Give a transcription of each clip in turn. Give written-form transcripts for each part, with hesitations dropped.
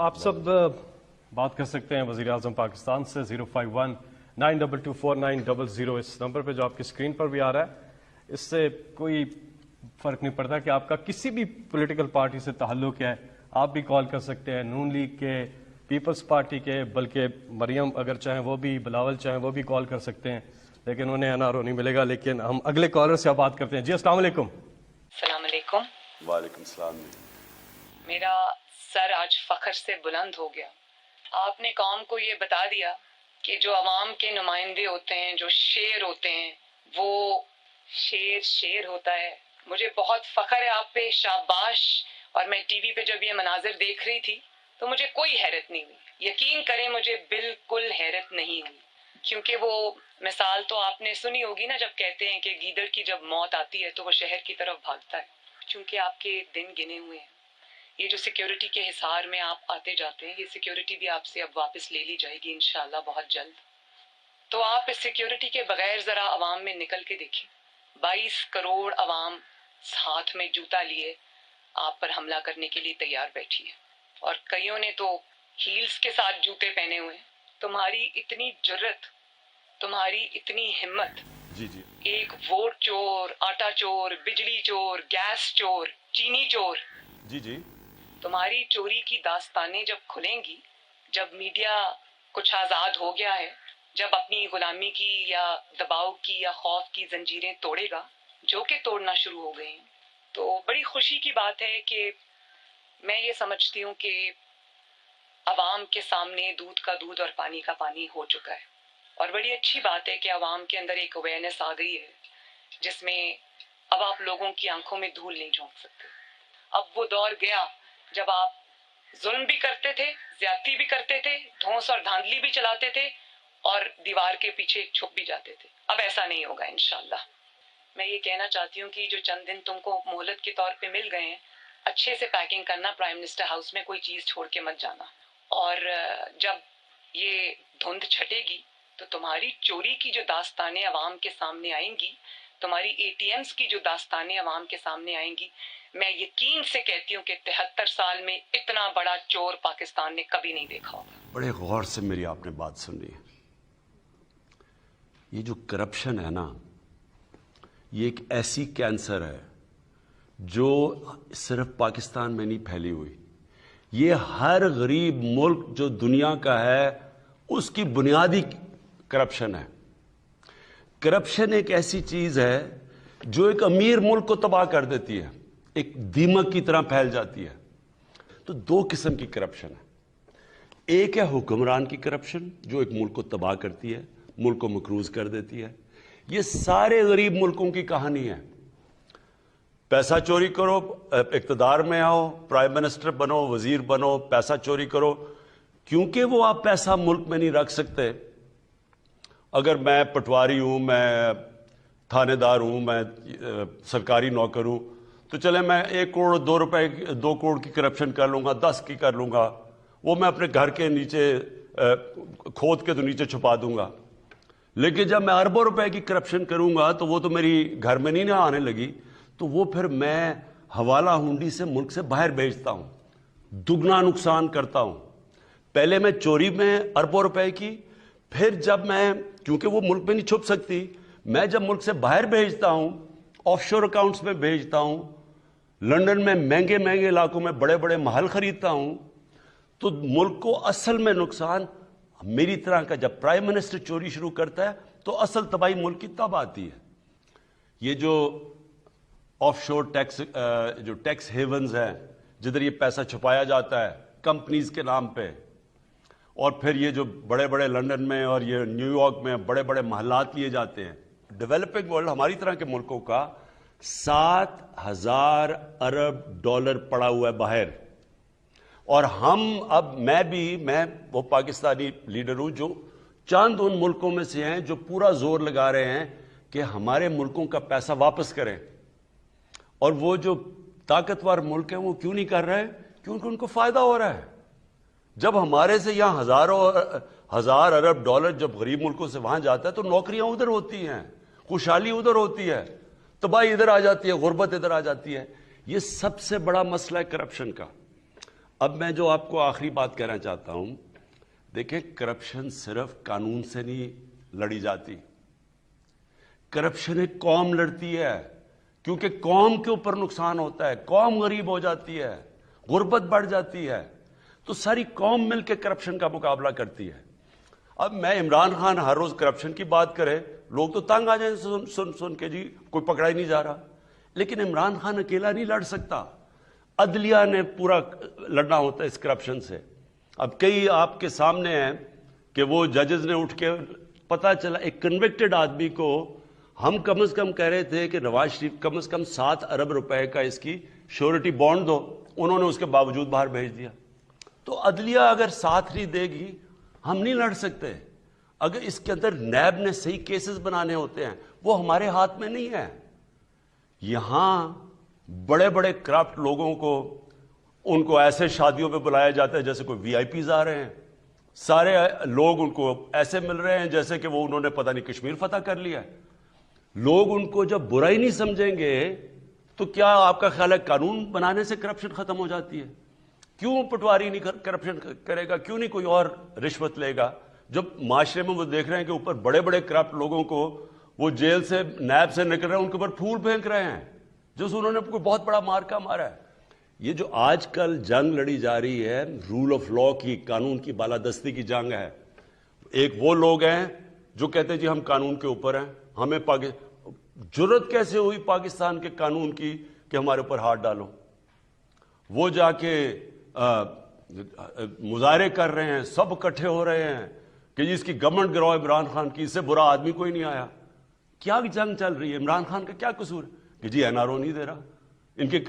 آپ سب بات کر سکتے ہیں وزیر اعظم پاکستان سے 05192249000 اس نمبر پہ جو آپ کی اسکرین پر بھی آ رہا ہے. اس سے کوئی فرق نہیں پڑتا کہ آپ کا کسی بھی پولیٹیکل پارٹی سے تعلق ہے, آپ بھی کال کر سکتے ہیں, نون لیگ کے, پیپلز پارٹی کے, بلکہ مریم اگر چاہیں وہ بھی, بلاول چاہیں وہ بھی کال کر سکتے ہیں, لیکن انہیں این آر او نہیں ملے گا. لیکن ہم اگلے کالر سے بات کرتے ہیں. جی السلام علیکم. السلام علیکم. وعلیکم السلام. میرا سر آج فخر سے بلند ہو گیا. آپ نے قوم کو یہ بتا دیا کہ جو عوام کے نمائندے ہوتے ہیں, جو شیر ہوتے ہیں, وہ شیر ہوتا ہے. مجھے بہت فخر ہے آپ پہ, شاباش. اور میں ٹی وی پہ جب یہ مناظر دیکھ رہی تھی تو مجھے کوئی حیرت نہیں ہوئی. یقین کریں مجھے بالکل حیرت نہیں ہوئی, کیونکہ وہ مثال تو آپ نے سنی ہوگی نا, جب کہتے ہیں کہ گیدڑ کی جب موت آتی ہے تو وہ شہر کی طرف بھاگتا ہے. چونکہ آپ کے دن گنے ہوئے ہیں. یہ جو سیکیورٹی کے حصار میں آپ آتے جاتے ہیں, یہ سیکیورٹی بھی آپ سے اب واپس لے لی جائے گی انشاءاللہ بہت جلد. تو آپ اس سیکیورٹی کے بغیر ذرا عوام میں نکل کے دیکھیں. 22 کروڑ عوام ہاتھ میں جوتا لیے آپ پر حملہ کرنے کے لیے تیار بیٹھی ہے, اور کئیوں نے تو ہیلز کے ساتھ جوتے پہنے ہوئے ہیں. تمہاری اتنی جرت, تمہاری اتنی ہمت. جی جی. ایک ووٹ چور, آٹا چور, بجلی چور, گیس چور, چینی چور. جی جی. تمہاری چوری کی داستانیں جب کھلیں گی, جب میڈیا کچھ آزاد ہو گیا ہے, جب اپنی غلامی کی یا دباؤ کی یا خوف کی زنجیریں توڑے گا, جو کہ توڑنا شروع ہو گئی ہیں, تو بڑی خوشی کی بات ہے کہ میں یہ سمجھتی ہوں کہ عوام کے سامنے دودھ کا دودھ اور پانی کا پانی ہو چکا ہے. اور بڑی اچھی بات ہے کہ عوام کے اندر ایک اویئرنیس آ گئی ہے جس میں اب آپ لوگوں کی آنکھوں میں دھول نہیں جھونک سکتے. اب وہ دور گیا جب آپ ظلم بھی کرتے تھے, زیادتی بھی کرتے تھے, دھونس اور دھاندلی بھی چلاتے تھے, اور دیوار کے پیچھے چھپ بھی جاتے تھے. اب ایسا نہیں ہوگا انشاءاللہ. میں یہ کہنا چاہتی ہوں کہ جو چند دن تم کو مہلت کے طور پہ مل گئے ہیں, اچھے سے پیکنگ کرنا, پرائم منسٹر ہاؤس میں کوئی چیز چھوڑ کے مت جانا. اور جب یہ دھند چھٹے گی تو تمہاری چوری کی جو داستانیں عوام کے سامنے آئیں گی, تمہاری اے ٹی ایمز کی جو داستانیں عوام کے سامنے آئیں گی, میں یقین سے کہتی ہوں کہ 73 سال میں اتنا بڑا چور پاکستان نے کبھی نہیں دیکھا ہوگا. بڑے غور سے میری آپ نے بات سنی. یہ جو کرپشن ہے نا, یہ ایک ایسی کینسر ہے جو صرف پاکستان میں نہیں پھیلی ہوئی. یہ ہر غریب ملک جو دنیا کا ہے اس کی بنیادی کرپشن ہے. کرپشن ایک ایسی چیز ہے جو ایک امیر ملک کو تباہ کر دیتی ہے, ایک دیمک کی طرح پھیل جاتی ہے. تو دو قسم کی کرپشن ہے. ایک ہے حکمران کی کرپشن جو ایک ملک کو تباہ کرتی ہے, ملک کو مقروض کر دیتی ہے. یہ سارے غریب ملکوں کی کہانی ہے. پیسہ چوری کرو, اقتدار میں آؤ, پرائم منسٹر بنو, وزیر بنو, پیسہ چوری کرو. کیونکہ وہ آپ پیسہ ملک میں نہیں رکھ سکتے. اگر میں پٹواری ہوں, میں تھانے دار ہوں, میں سرکاری نوکر ہوں, تو چلے میں 1 کروڑ 2 روپے 2 کروڑ کی کرپشن کر لوں گا, 10 کی کر لوں گا, وہ میں اپنے گھر کے نیچے کھود کے تو نیچے چھپا دوں گا. لیکن جب میں اربوں روپے کی کرپشن کروں گا تو وہ تو میری گھر میں نہیں نہ آنے لگی, تو وہ پھر میں حوالہ ہنڈی سے ملک سے باہر بھیجتا ہوں, دگنا نقصان کرتا ہوں. پہلے میں چوری میں اربوں روپے کی, پھر جب میں, کیونکہ وہ ملک میں نہیں چھپ سکتی, میں جب ملک سے باہر بھیجتا ہوں, آف شور اکاؤنٹس میں بھیجتا ہوں, لندن میں مہنگے مہنگے علاقوں میں بڑے بڑے محل خریدتا ہوں, تو ملک کو اصل میں نقصان میری طرح کا. جب پرائم منسٹر چوری شروع کرتا ہے تو اصل تباہی ملک کی تب آتی ہے. یہ جو آف شور ٹیکس, جو ٹیکس ہیونز ہیں جدھر یہ پیسہ چھپایا جاتا ہے کمپنیز کے نام پہ, اور پھر یہ جو بڑے بڑے لندن میں اور یہ نیو یارک میں بڑے بڑے محلات لیے جاتے ہیں. ڈیولپنگ ورلڈ ہماری طرح کے ملکوں کا 7,000 ارب ڈالر پڑا ہوا ہے باہر. اور ہم اب, میں وہ پاکستانی لیڈر ہوں جو چند ان ملکوں میں سے ہیں جو پورا زور لگا رہے ہیں کہ ہمارے ملکوں کا پیسہ واپس کریں. اور وہ جو طاقتور ملک ہیں وہ کیوں نہیں کر رہے؟ کیونکہ ان کو فائدہ ہو رہا ہے. جب ہمارے سے یہاں ہزار ارب ڈالر جب غریب ملکوں سے وہاں جاتا ہے تو نوکریاں ادھر ہوتی ہیں, خوشحالی ادھر ہوتی ہے, تباہی ادھر آ جاتی ہے, غربت ادھر آ جاتی ہے. یہ سب سے بڑا مسئلہ ہے کرپشن کا. اب میں جو آپ کو آخری بات کہنا چاہتا ہوں، دیکھیں کرپشن صرف قانون سے نہیں لڑی جاتی، کرپشن ایک قوم لڑتی ہے، کیونکہ قوم کے اوپر نقصان ہوتا ہے، قوم غریب ہو جاتی ہے، غربت بڑھ جاتی ہے، تو ساری قوم مل کے کرپشن کا مقابلہ کرتی ہے۔ اب میں عمران خان ہر روز کرپشن کی بات کرے، لوگ تو تنگ آ جائیں سن کے، جی کوئی پکڑا ہی نہیں جا رہا، لیکن عمران خان اکیلا نہیں لڑ سکتا، عدلیہ نے پورا لڑنا ہوتا ہے اس کرپشن سے۔ اب کئی آپ کے سامنے ہیں کہ وہ ججز نے اٹھ کے، پتا چلا ایک کنوکٹڈ آدمی کو ہم کم از کم کہہ رہے تھے کہ نواز شریف کم از کم 7 ارب روپے کا اس کی شیورٹی بانڈ دو، انہوں نے اس کے باوجود باہر بھیج دیا۔ تو عدلیہ اگر ساتھ نہیں دے گی ہم نہیں لڑ سکتے۔ اگر اس کے اندر نیب نے صحیح کیسز بنانے ہوتے ہیں، وہ ہمارے ہاتھ میں نہیں ہے۔ یہاں بڑے بڑے کرپٹ لوگوں کو ان کو ایسے شادیوں پہ بلایا جاتا ہے جیسے کوئی وی آئی پیز آ رہے ہیں، سارے لوگ ان کو ایسے مل رہے ہیں جیسے کہ وہ انہوں نے پتہ نہیں کشمیر فتح کر لیا ہے۔ لوگ ان کو جب برا ہی نہیں سمجھیں گے تو کیا آپ کا خیال ہے قانون بنانے سے کرپشن ختم ہو جاتی ہے؟ کیوں پٹواری نہیں کرپشن کرے گا؟ کیوں نہیں کوئی اور رشوت لے گا؟ جب معاشرے میں وہ دیکھ رہے ہیں کہ اوپر بڑے بڑے کرپٹ لوگوں کو وہ جیل سے نیب سے نکل رہے ہیں، ان کے اوپر پھول پھینک رہے ہیں جو انہوں نے کوئی بہت بڑا مارکا مارا ہے۔ یہ جو آج کل جنگ لڑی جا رہی ہے رول آف لا کی، قانون کی بالادستی کی جنگ ہے۔ ایک وہ لوگ ہیں جو کہتے ہیں جی ہم قانون کے اوپر ہیں، ہمیں جرت کیسے ہوئی پاکستان کے قانون کی کہ ہمارے اوپر ہاتھ ڈالو؟ وہ جا کے مظاہرے کر رہے ہیں، سب اکٹھے ہو رہے ہیں کہ جی اس کی گورنمنٹ گراؤ عمران خان کی، اس سے برا آدمی کوئی نہیں آیا۔ کیا جنگ چل رہی ہے؟ عمران خان کا کیا قصور ہے کہ جی این آر او نہیں دے رہا؟ ان کے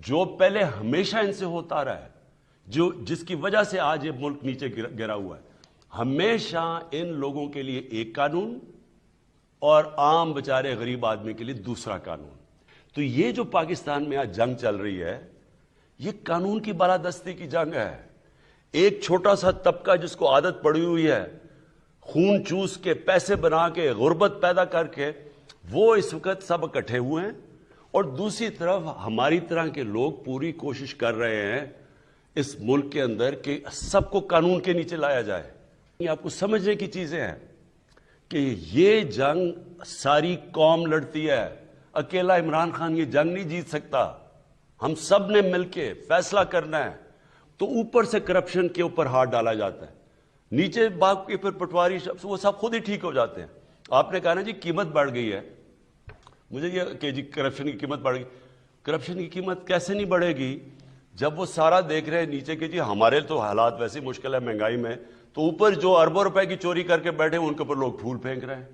جو پہلے ہمیشہ ان سے ہوتا رہا ہے، جس کی وجہ سے آج یہ ملک نیچے گرا ہوا ہے، ہمیشہ ان لوگوں کے لیے ایک قانون اور عام بیچارے غریب آدمی کے لیے دوسرا قانون۔ تو یہ جو پاکستان میں آج جنگ چل رہی ہے، یہ قانون کی بالادستی کی جنگ ہے۔ ایک چھوٹا سا طبقہ جس کو عادت پڑی ہوئی ہے خون چوس کے، پیسے بنا کے، غربت پیدا کر کے، وہ اس وقت سب اکٹھے ہوئے ہیں، اور دوسری طرف ہماری طرح کے لوگ پوری کوشش کر رہے ہیں اس ملک کے اندر کہ سب کو قانون کے نیچے لایا جائے۔ یہ آپ کو سمجھنے کی چیزیں ہیں کہ یہ جنگ ساری قوم لڑتی ہے، اکیلا عمران خان یہ جنگ نہیں جیت سکتا، ہم سب نے مل کے فیصلہ کرنا ہے۔ تو اوپر سے کرپشن کے اوپر ہاتھ ڈالا جاتا ہے، نیچے باغ کے پھر پٹواری وہ سب خود ہی ٹھیک ہو جاتے ہیں۔ آپ نے کہا نا جی قیمت بڑھ گئی ہے، مجھے یہ کہ جی کرپشن کی قیمت بڑھ گئی، کرپشن کی قیمت کیسے نہیں بڑھے گی جب وہ سارا دیکھ رہے ہیں نیچے کہ جی ہمارے تو حالات ویسے مشکل ہے مہنگائی میں، تو اوپر جو اربوں روپے کی چوری کر کے بیٹھے ہیں ان کے اوپر لوگ پھول پھینک رہے ہیں۔